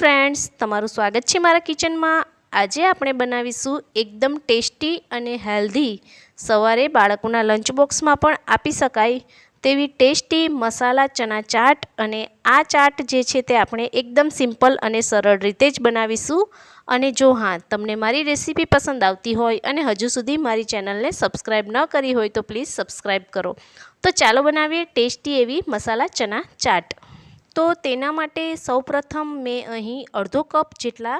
Friends, तमारू स्वागत है मारा किचन में। आज આપણે બનાવીશું એકદમ ટેસ્ટી અને હેલ્ધી સવારે બાળકોના લંચ બોક્સમાં પણ આપી શકાય તેવી ટેસ્ટી મસાલા ચણા ચાટ। અને આ ચાટ જે છે તે આપણે એકદમ સિમ્પલ અને સરળ રીતે જ બનાવીશું। અને જો હા, તમને મારી રેસીપી પસંદ આવતી હોય અને હજુ સુધી મારી ચેનલને સબસ્ક્રાઇબ ન કરી હોય તો પ્લીઝ સબસ્ક્રાઇબ કરો। તો ચાલો બનાવીએ ટેસ્ટી એવી મસાલા ચણા ચાટ। तो तेना माटे सौप्रथम मैं अहीं अर्धो कप जेटला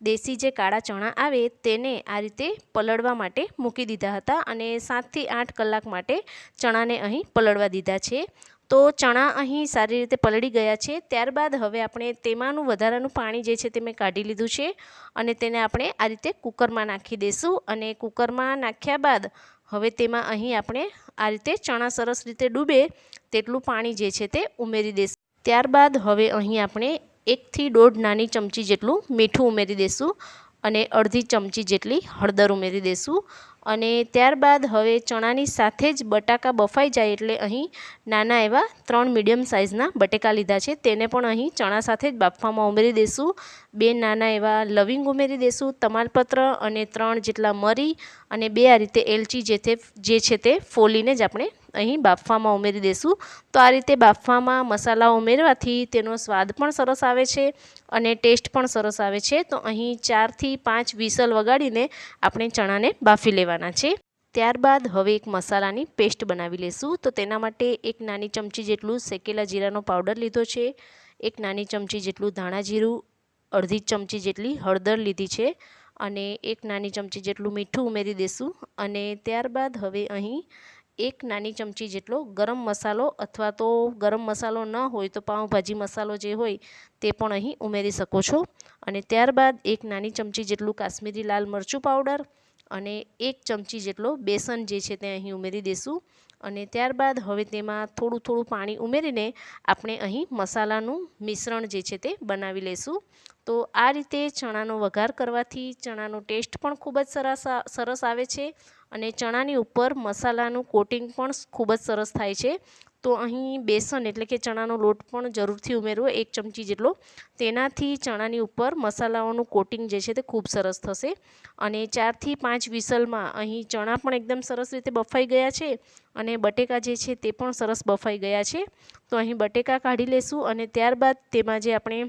देसी जे काळा चणा आवे तेने आ रीते पलळवा माटे मूकी दीधा हता अने 7 થી 8 कलाक माटे चणाने अहीं पलळवा दीधा छे। तो चणा अहीं सारी रीते पलળી गया छे। त्यारबाद हवे आपणे तेमानुं वधारानुं पाणी जे छे ते मैं काढी लीधुं छे अने तेने आपणे आ रीते कुकरमां नाखी देशुं। अने कुकरमां नाख्या बाद हवे तेमां अहीं आपणे आ रीते चणा सरस रीते डूबे तेटलुं पाणी जे छे ते उमेरी देशुं। त्यारबाद हवे अहीं आपणे 1 થી 1.5 नानी चमची जेटलुं मीठुं उमेरी देशुं अने अर्धी चमची जेटली हळदर उमेरी देशुं। अने त्यारबाद हवे चणानी साथे ज बटाका बफाई जाय एटले अहीं नाना एवा 3 मीडियम साइजना बटेका लीधा छे तेने पण अहीं चणा साथे ज बाफवामां उमेरी देशुं। 2 नाना एवा लविंग उमेरी देशुं, तमालपत्र अने 3 जेटला मरी अने 2 आ रीते एलची जे छे ते फोलीने ज आपणे अहीं बाफवामां उमेरी देशुं। तो आ रीते बाफवामां मसाला उमेरवाथी तेनो स्वाद पण सरस आवे छे अने टेस्ट पण सरस आवे छे। तो अहीं 4 થી 5 विसल वगाड़ीने आपणे चणाने बाफी लेवाना छे। त्यारबाद हवे एक मसालानी पेस्ट बनावी लेशुं। तो तेना माटे 1 नानी चमची जेटलुं शेकेला जीरानो पाउडर लीधो छे, 1 नानी चमची जेटलुं धाणा जीरुं, अर्धी चमची जेटली हळदर लीधी छे अने 1 नानी चमची जेटलुं मीठुं उमेरी देशुं। अने त्यारबाद हवे अहीं 1 नानी चमची जेटलो गरम मसालो अथवा तो गरम मसालो न होय तो पावभाजी मसालो जे होय ते पण अहीं उमेरी शको छो। अने त्यारबाद 1 नानी चमची जेटलुं काश्मीरी लाल मरचुं पाउडर अने 1 चमची जेटलो बेसन जे छे ते अहीं उमेरी देशुं। अने त्यारबाद हवे तेमां थोडुं थोडुं पाणी उमेरीने आपणे अहीं मसालानुं मिश्रण जे छे ते बनावी लेशुं। तो आ रीते चणानो वघार करवाथी चणानो टेस्ट पण खूब ज सरस आवे छे अने चणानी उपर मसालानुं कोटिंग पण खूब ज सरस थाय छे। तो अहीं बेसन एटले के चणानो लोट पण जरूरथी उमेरवो 1 चमची जेटलो, तेनाथी चणानी उपर मसालाओनुं कोटिंग जे छे ते खूब सरस थशे। अने 4 થી 5 विसलमां अहीं चणा पण एकदम सरस रीते बफाई गया छे अने बटेका जे छे ते पण सरस बफाई गया छे। तो अहीं बटेका काढी लेशुं अने त्यारबाद तेमां जे आपणे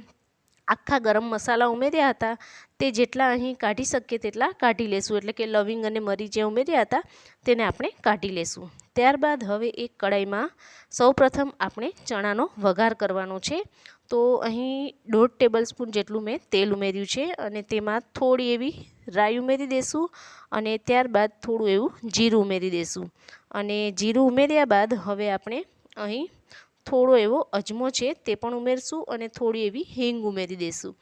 आखा गरम मसाला उमेर्या हता ते जेटला अहीं काढी शकीए तेटला काढी लेशुं। एटले के लविंग अने मरी जे उमेर्या हता तेने आपणे काढी लेशुं। त्यारबाद हवे एक कढ़ाईमां सौप्रथम आपणे चणानो वघार करवानो छे। तो अहीं 1.5 टेबलस्पून जेटलुं मैं तेल उमेर्युं छे अने तेमां थोड़ी एवी राई उमेरी देशुं अने त्यारबाद थोड़ुं एवुं जीरुं उमेरी देशुं। अने जीरुं उमेर्या बाद हवे आपणे अहीं थोड़ो एवो अजमो छे ते पण उमेरशुं अने थोड़ी एवी हींग उमेरी देशुं।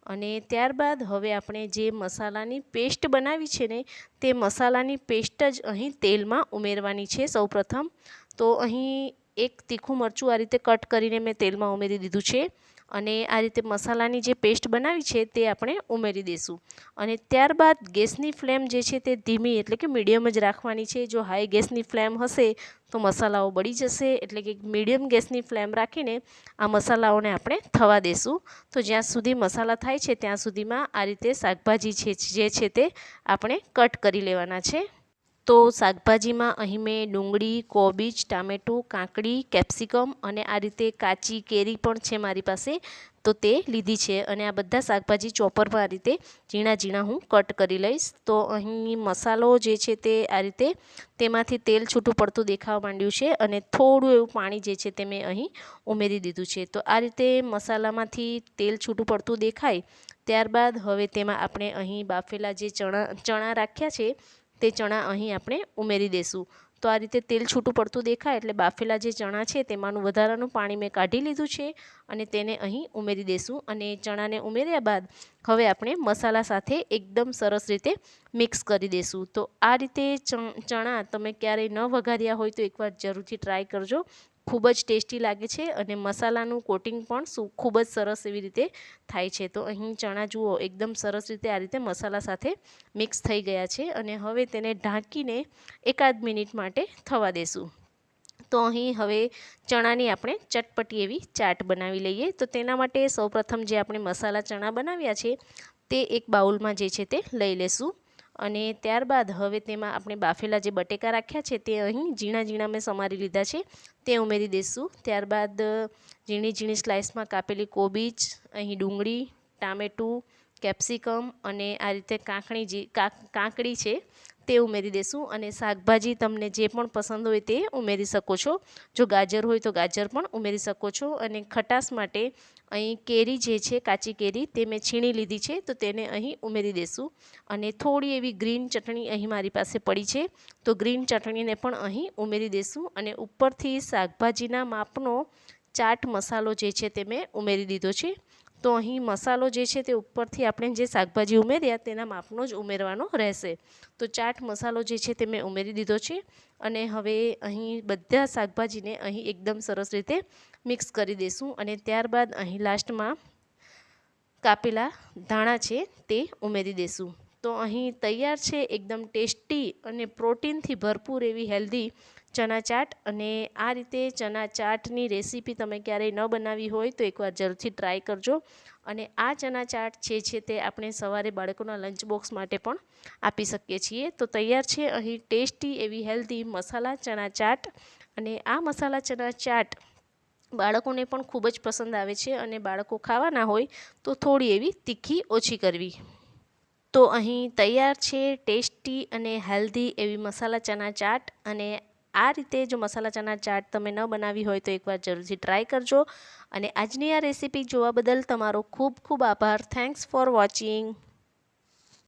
अने त्यारबाद हवे आपणे जे मसालानी पेस्ट बनावी छे ने ते मसालानी पेस्ट ज अहीं तेलमां उमेरवानी छे सौप्रथम। तो अहीं एक तीखुं मरचुं आ रीते कट करीने मैं तेलमां उमेरी दीधुं छे अने आ रीते मसालानी जे पेस्ट बनावी छे ते आपणे उमेरी देशुं। अने त्यारबाद गैसनी फ्लेम जे छे ते धीमी एटले के मीडियम ज राखवानी छे। जो हाई गैसनी फ्लेम हशे तो मसालाओ बળી जशे, एटले के मीडियम गैसनी फ्लेम राखीने आ मसालाओने आपणे थवा देशुं। तो ज्यां सुधी मसाला थाय छे त्यां सुधीमां आ रीते शाकभाजी जे छे ते आपणे कट करी लेवाना छे। तो शाकभाजीमां अहीं मैं डूंगળી, कोबीज, टामेटुं, काकड़ी, केप्सिकम अने आ रीते काची केरी पण छे मारी पासे तो ते लीधी छे अने आ बधा शाकभाजी चॉपरमां आ रीते झीणा झीणा हूँ कट करी लईश। तो अहीं मसालो जे छे ते आ रीते तेमांथी तेल छूटुं पड़तुं देखावा मांड्युं छे अने थोड़ुं एवुं पाणी जे छे ते मैं अहीं उमेरी दीधुं छे। तो आ रीते मसालामांथी तेल छूटुं पड़तुं देखाय त्यारबाद हवे तेमां आपणे अहीं बाफेला जे चणा राख्या छे ते चणा अहीं आपणे उमेरी देशुं। तो आ रीते तेल छूटुं पड़तुं देखाय एटले बाफेला जे चणा छे तेमांनुं वधारानुं पाणी मैं काढी लीधुं छे अने तेने अहीं उमेरी देशुं। अने चणाने उमेर्या बाद हवे आपणे मसाला साथे एकदम सरस रीते मिक्स करी देशुं। तो आ रीते चणा तमे क्यारेय न वघार्या होय तो एकवार जरूरथी ट्राय करजो। खूब ज टेस्टी लागे छे अने मसालानुं कोटिंग पण खूब ज सरस एवी रीते थाय छे। तो अहीं चणा जुओ एकदम सरस रीते आ रीते मसाला साथे मिक्स थई गया छे अने हवे तेने ढांकीने एकाद मिनिट माटे थवा देशुं। તો અહીં હવે ચણાની આપણે ચટપટી એવી ચાટ બનાવી લઈએ. તો તેના માટે સૌપ્રથમ જે આપણે મસાલા ચણા બનાવ્યા છે તે એક બાઉલમાં જે છે તે લઈ લેશું. અને ત્યારબાદ હવે તેમાં આપણે બાફેલા જે બટેકા રાખ્યા છે તે અહીં ઝીણા ઝીણા મેં સમારી લીધા છે તે ઉમેરી દઈશું. ત્યારબાદ ઝીણી ઝીણી સ્લાઇસમાં કાપેલી કોબીજ, અહીં ડુંગળી, ટામેટું, કેપ્સિકમ અને આ રીતે કાકડી છે તે ઉમેરી દઈશું. અને શાકભાજી તમને જે પણ પસંદ હોય તે ઉમેરી શકો છો. જો ગાજર હોય તો ગાજર પણ ઉમેરી શકો છો. અને ખટાશ માટે અહીં કેરી જે છે, કાચી કેરી તે મેં છીણી લીધી છે તો તેને અહીં ઉમેરી દઈશું. અને થોડી એવી ગ્રીન ચટણી અહીં મારી પાસે પડી છે તો ગ્રીન ચટણીને પણ અહીં ઉમેરી દઈશું. અને ઉપરથી શાકભાજીના માપનો ચાટ મસાલો જે છે તે મેં ઉમેરી દીધો છે. તો અહીં મસાલો જે છે તે ઉપરથી આપણે જે શાકભાજી ઉમેર્યા તેના માપનો જ ઉમેરવાનો રહેશે. તો ચાટ મસાલો જે છે તે મેં ઉમેરી દીધો છે. અને હવે અહીં બધા શાકભાજીને અહીં એકદમ સરસ રીતે મિક્સ કરી દઈશું. અને ત્યારબાદ અહીં લાસ્ટમાં કાપેલા ધાણા છે તે ઉમેરી દઈશું. તો અહીં તૈયાર છે એકદમ ટેસ્ટી અને પ્રોટીનથી ભરપૂર એવી હેલ્ધી ચણા ચાટ. અને આ રીતે ચણા ચાટની રેસીપી તમે ક્યારેય ન બનાવી હોય તો એકવાર જરૂરથી ટ્રાય કરજો. અને આ ચણા ચાટ છે તે આપણે સવારે બાળકોના લંચ બોક્સ માટે પણ આપી શકીએ છીએ. તો તૈયાર છે અહીં ટેસ્ટી એવી હેલ્ધી મસાલા ચણા ચાટ. અને આ મસાલા ચણા ચાટ બાળકોને પણ ખૂબ જ પસંદ આવે છે. અને બાળકો ખાવાના હોય તો થોડી એવી તીખી ઓછી કરવી. તો અહીં તૈયાર છે ટેસ્ટી અને હેલ્ધી એવી મસાલા ચણા ચાટ. અને આ રીતે જો મસાલા ચણા ચાટ તમે ન બનાવી હોય તો એકવાર જરૂરથી ટ્રાય કરજો. અને આજની આ રેસીપી જોવા બદલ તમારો ખૂબ ખૂબ આભાર. Thanks for watching.